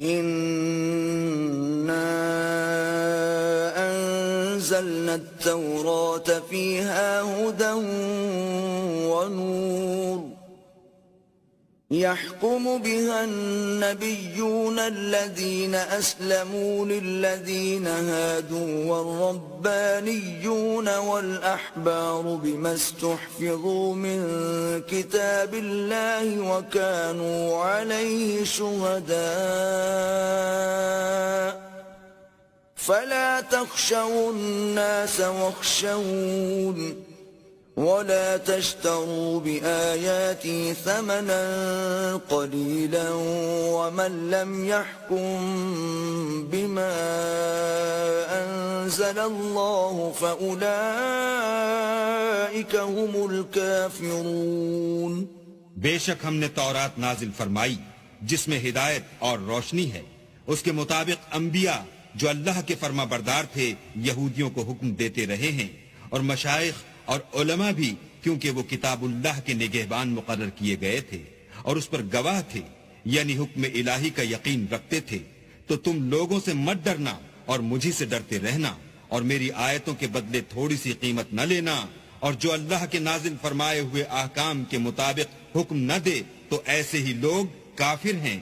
إنا أنزلنا التوراة فيها هدى ونور يحكم بها النبيون الذين أسلموا للذين هادوا والربانيون والأحبار بما استحفظوا من كتاب الله وكانوا عليه شهداء فلا تخشوا الناس واخشون ولا تشتروا بآياتي ثمنا قليلا ومن لم يحكم بما أنزل الله فأولئك هم الكافرون. بے شک ہم نے تورات نازل فرمائی جس میں ہدایت اور روشنی ہے. اس کے مطابق انبیاء جو اللہ کے فرما بردار تھے یہودیوں کو حکم دیتے رہے ہیں، اور مشائخ اور علماء بھی، کیونکہ وہ کتاب اللہ کے نگہبان مقرر کیے گئے تھے اور اس پر گواہ تھے، یعنی حکم الہی کا یقین رکھتے تھے. تو تم لوگوں سے مت ڈرنا اور مجھے سے ڈرتے رہنا، اور میری آیتوں کے بدلے تھوڑی سی قیمت نہ لینا، اور جو اللہ کے نازل فرمائے ہوئے احکام کے مطابق حکم نہ دے تو ایسے ہی لوگ کافر ہیں